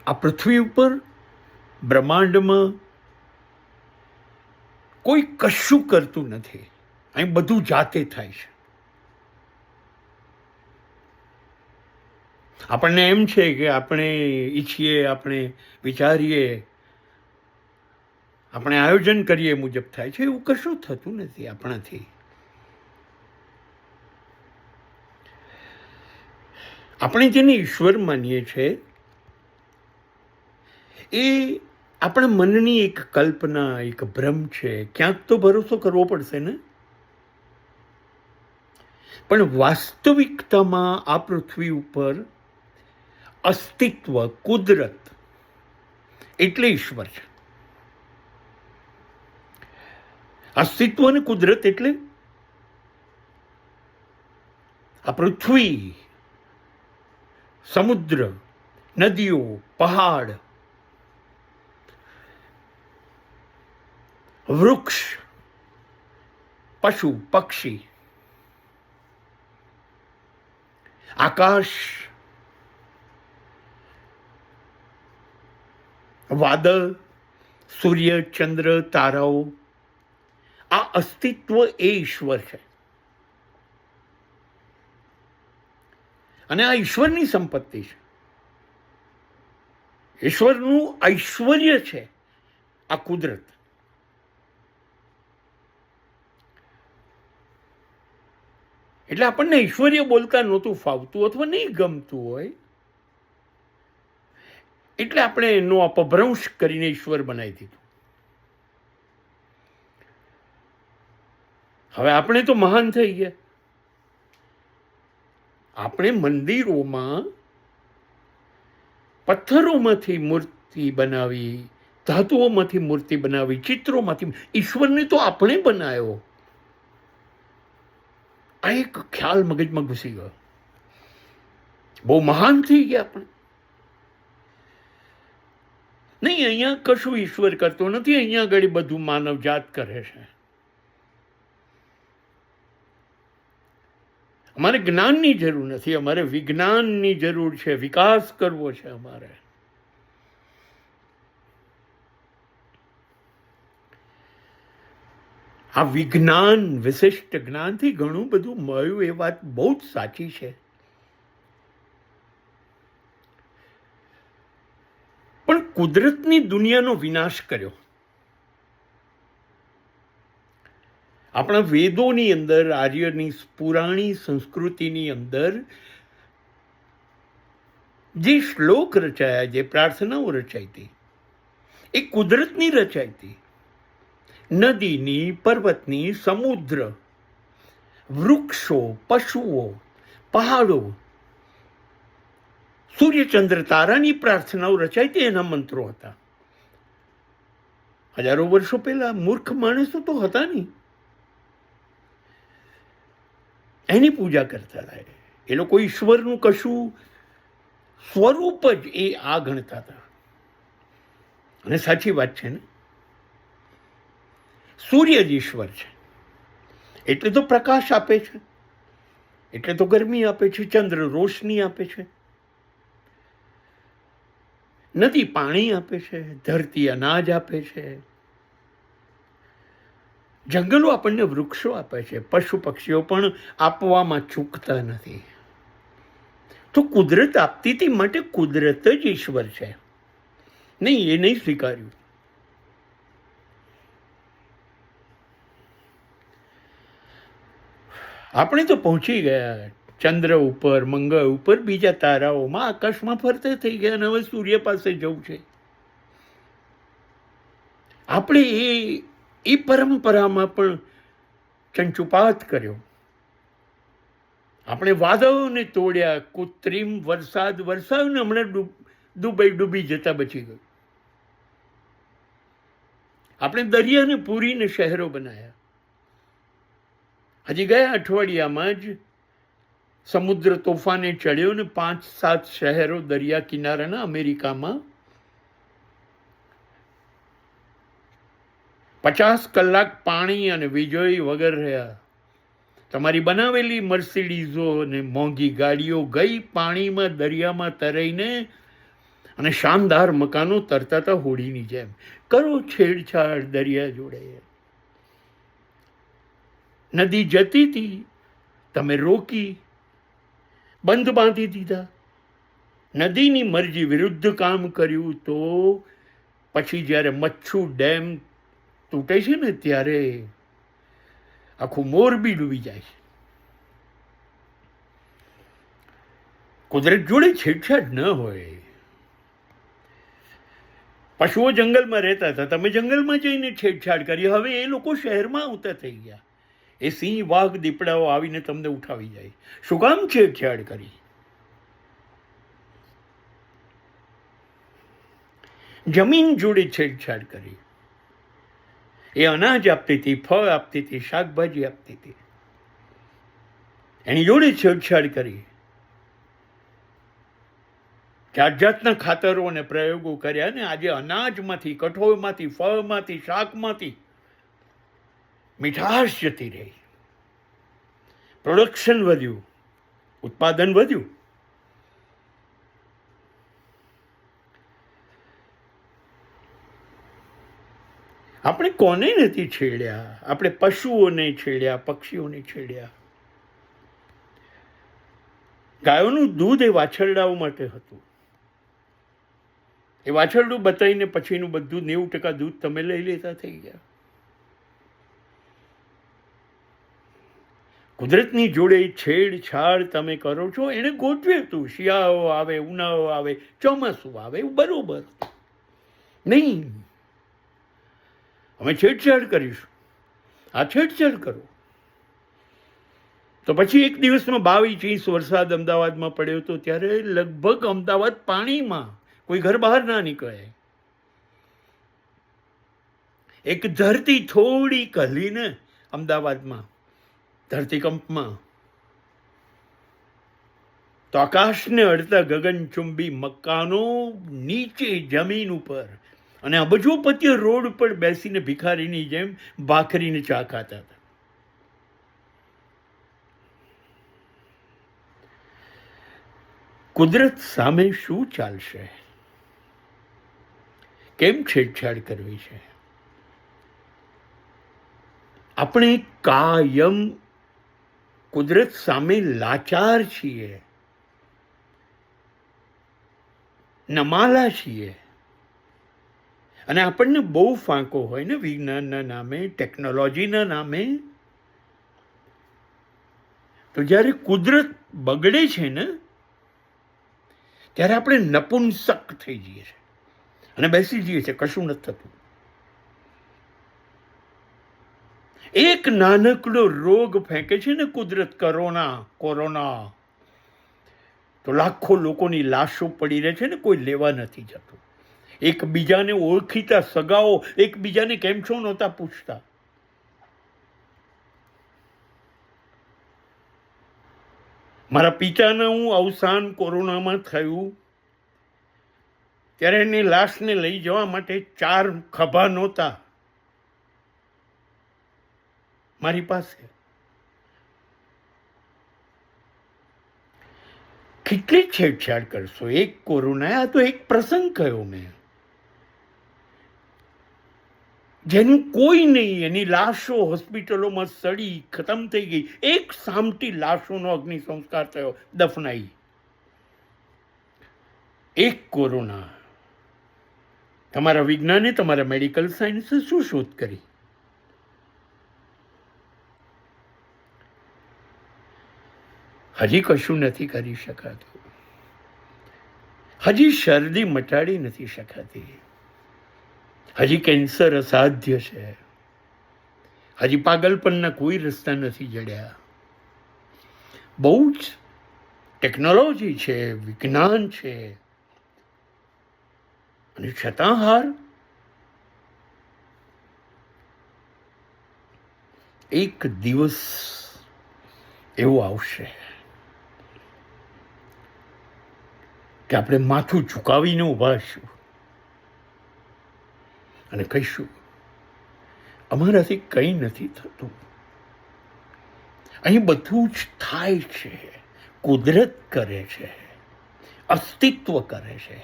આ પૃથ્વી ઉપર બ્રહ્માંડમાં કોઈ કશું કરતું નથી. અહીં બધું જાતે થાય છે. આપણને એમ છે કે આપણે ઈચ્છીએ, આપણે વિચારીએ, આપણે આયોજન કરીએ મુજબ થાય છે. એવું કશું થતું નથી આપણાથી. આપણે જેને ઈશ્વર માનીએ છીએ એ આપણા મનની એક કલ્પના, એક ભ્રમ છે. ક્યાંક તો ભરોસો કરવો પડશે ને. પણ વાસ્તવિકતામાં આ પૃથ્વી ઉપર અસ્તિત્વ, કુદરત એટલે ઈશ્વર છે. અસ્તિત્વ અને કુદરત એટલે આ પૃથ્વી, સમુદ્ર, નદીઓ, પહાડ, વૃક્ષ, પશુ, પક્ષી, આકાશ, વાદળ, સૂર્ય, ચંદ્ર, તારાઓ, આ અસ્તિત્વ એ ઈશ્વર છે. અને આ ઈશ્વરની સંપત્તિ છે. ઈશ્વરનું ઐશ્વર્ય છે આ કુદરત. એટલે આપણને ઐશ્વર્ય બોલતા નહોતું ફાવતું અથવા નહીં ગમતું હોય એટલે આપણે એનો અપભ્રંશ કરીને ઈશ્વર બનાવી દીધું. હવે આપણે તો મહાન થઈ ગયા. આપણે મંદિરોમાં પથ્થરોમાંથી મૂર્તિ બનાવી, ધાતુઓમાંથી મૂર્તિ બનાવી, ચિત્રોમાંથી. ઈશ્વરને તો આપણે બનાવ્યો. આ એક ખ્યાલ મગજમાં ઘૂસી ગયો. બહુ મહાન થઈ ગયા આપણે. નહીં, અહીંયા કશું ઈશ્વર કરતો નથી. અહીંયા આગળ બધું માનવ જાત કરે છે. અમારે જ્ઞાનની જરૂર નથી, અમારે વિજ્ઞાનની જરૂર છે. વિકાસ કરવો છે અમારે. આ વિજ્ઞાન, વિશિષ્ટ જ્ઞાનથી ઘણું બધું મળ્યું એ વાત બહુ જ સાચી છે. પણ કુદરતની દુનિયાનો વિનાશ કર્યો. આપણા વેદોની અંદર, આર્યની પુરાણી સંસ્કૃતિની અંદર જે શ્લોક રચાયા, જે પ્રાર્થનાઓ રચાઈ હતી એ કુદરતની રચાઈ હતી. નદીની, પર્વતની, સમુદ્ર, વૃક્ષો, પશુઓ, પહાડો, સૂર્યચંદ્ર તારાની પ્રાર્થનાઓ રચાઈ હતી. એના મંત્રો હતા. હજારો વર્ષો પહેલા મૂર્ખ માણસો તો હતા નહીં, એની પૂજા કરતા હતા. એ લોકો ઈશ્વરનું કશું સ્વરૂપ જ એ આ ગણતા હતા. અને સાચી વાત છે ને. સૂર્ય જ ઈશ્વર છે. એટલે તો પ્રકાશ આપે છે, એટલે તો ગરમી આપે છે. ચંદ્ર રોશની આપે છે. નદી પાણી આપે છે. ધરતી અનાજ આપે છે. જંગલો આપણને વૃક્ષો આપે છે. પશુ પક્ષીઓ પણ આપવામાં ચૂકતા નથી. તો કુદરત આપતી હતી માટે કુદરત જ ઈશ્વર છે. નહીં, એ નહીં સ્વીકાર્યું. આપણે તો પહોંચી ગયા ચંદ્ર ઉપર, મંગળ ઉપર, બીજા તારાઓમાં, આકાશમાં ફરતા થઈ ગયા. અને હવે સૂર્ય પાસે જવું છે. આપણે એ પરંપરામાં પણ ચંચુપાત કર્યો. આપણે વાદળોને તોડ્યા, કૃત્રિમ વરસાદ વરસાવ્યો ને હમણાં દુબઈ ડૂબી જતા બચી ગયું. આપણે દરિયાને પૂરીને શહેરો બનાવ્યા. હજી ગયા અઠવાડિયામાં જ સમુદ્ર તોફાને ચડ્યો ને 5-7 શહેરો દરિયા કિનારાના અમેરિકામાં 50 કલાક પાણી અને વીજળી વગર રહ્યા. તમારી બનાવેલી મર્સિડીઝો અને મોંઘી ગાડીઓ ગઈ પાણીમાં, દરિયામાં તરાઈને અને શાનદાર મકાનો તરતા હોડીની જેમ. કરો છેડછાડ દરિયા જોડે. નદી જતી હતી, તમે રોકી, બંધ બાંધી દીધા. નદીની મરજી વિરુદ્ધ કામ કર્યું તો પછી જ્યારે મચ્છુ ડેમ તૂટે છે ને ત્યારે આખું મોરબી ડૂબી જાય છે. કુદરત જોડે છેડછાડ ન હોય. પશુઓ જંગલમાં રહેતા હતા, તમે જંગલમાં જઈને છેડછાડ કરી. હવે એ લોકો શહેરમાં આવતા થઈ ગયા. એ સિંહ, વાઘ, દીપડાઓ આવીને તમને ઉઠાવી જાય. શું કામ છેડછાડ કરી? જમીન જોડે છેડછાડ કરી. એ અનાજ આપતી હતી, ફળ આપતી હતી, શાકભાજી આપતી હતી. એની જોડે છેડછાડ કરી. જાત જાતના ખાતરો અને પ્રયોગો કર્યા ને આજે અનાજમાંથી, કઠોળમાંથી, ફળમાંથી, શાકમાંથી મીઠાશ જતી રહી. પ્રોડક્શન વધ્યું, ઉત્પાદન વધ્યું. આપણે કોને નથી છેડ્યા? આપણે પશુઓને છેડ્યા, પક્ષીઓને છેડ્યા. ગાયોનું દૂધ એ વાછરડાઓ માટે હતું. એ વાછરડું બતાવીને પછીનું બધું 90% દૂધ તમે લઈ લેતા થઈ ગયા. કુદરતની જોડે છેડછાડ તમે કરો છો. એને ગોઠવ્યું હતું, શિયાળો આવે, ઉનાળો આવે, ચોમાસું આવે, એવું બરોબર નહીં. અમે છેડછાડ કરીશું. આ છેડછાડ કરો તો પછી એક દિવસમાં 22 ઇંચ વરસાદ અમદાવાદમાં પડ્યો હતો. ત્યારે લગભગ અમદાવાદ પાણીમાં, કોઈ ઘર બહાર ના નીકળે. એક ધરતી થોડી હલીને અમદાવાદમાં ધરતીકંપમાં તો આકાશને અડતા ગગનચુંબી મકાનો નીચે જમીન ઉપર, અને અબજોપતિઓ રોડ પર બેસીને ભિખારીની જેમ ભાખરીને ચા ખાતા હતા. કુદરત સામે શું ચાલશે? કેમ છેડછાડ કરવી છે? આપણે કાયમ કુદરત સામે લાચાર છીએ, નમાલા છીએ. અને આપણને બહુ ફાંકો હોય ને વિજ્ઞાનના નામે, ટેકનોલોજીના નામે. તો જ્યારે કુદરત બગડે છે ને ત્યારે આપણે નપુંસક થઈ જઈએ છીએ અને બેસી જઈએ છીએ, કશું નથી થતું. એક નાનકડો રોગ ફેંકે છે ને કુદરત, કોરોના, તો લાખો લોકોની લાશો પડી રહે છે ને કોઈ લેવા નથી જતું. એકબીજાને ઓળખીતા સગાઓ એકબીજાને કેમ છો નહોતા પૂછતા. મારા પિતાનું અવસાન કોરોનામાં થયું ત્યારે એની લાશને લઈ જવા માટે 4 ખભા નહોતા મારી પાસે. કેટલી છેડછાડ કરશો? એક કોરોના, આ તો એક પ્રસંગ કયો મેં, જેનું કોઈ નહીં. એની લાશો હોસ્પિટલોમાં સડી ખતમ થઈ ગઈ. એક સામટી લાશોનો અગ્નિ સંસ્કાર થયો, દફનાઈ. એક કોરોના. તમારા વિજ્ઞાને, તમારા મેડિકલ સાયન્સે શું શોધ કરી? હજી કશું નથી કરી શકાતું. હજી શરદી મટાડી નથી શકાતી. હજી કેન્સર અસાધ્ય છે. હજી પાગલપણના કોઈ રસ્તા નથી જડ્યા. બહુ જ ટેકનોલોજી છે, વિજ્ઞાન છે, અને છતાં હાર. એક દિવસ એવો આવશે કે આપણે માથું ઝુકાવીને ઊભા છું અને કહીશું, અમારાથી કંઈ નથી થતું. અહીં બધું જ થાય છે. કુદરત કરે છે, અસ્તિત્વ કરે છે.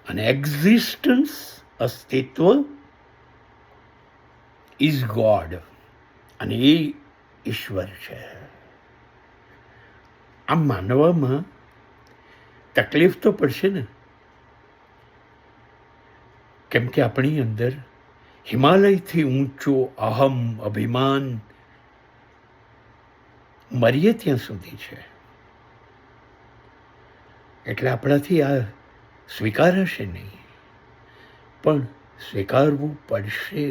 અને એક્ઝિસ્ટન્સ, અસ્તિત્વ ઇઝ ગોડ, અને એ ઈશ્વર છે. આમ માનવામાં તકલીફ તો પડશે ને, કેમ કે આપણી અંદર હિમાલયથી ઊંચો અહમ, અભિમાન મરીએ ત્યાં સુધી છે. એટલે આપણાથી આ સ્વીકારાશે નહીં, પણ સ્વીકારવું પડશે.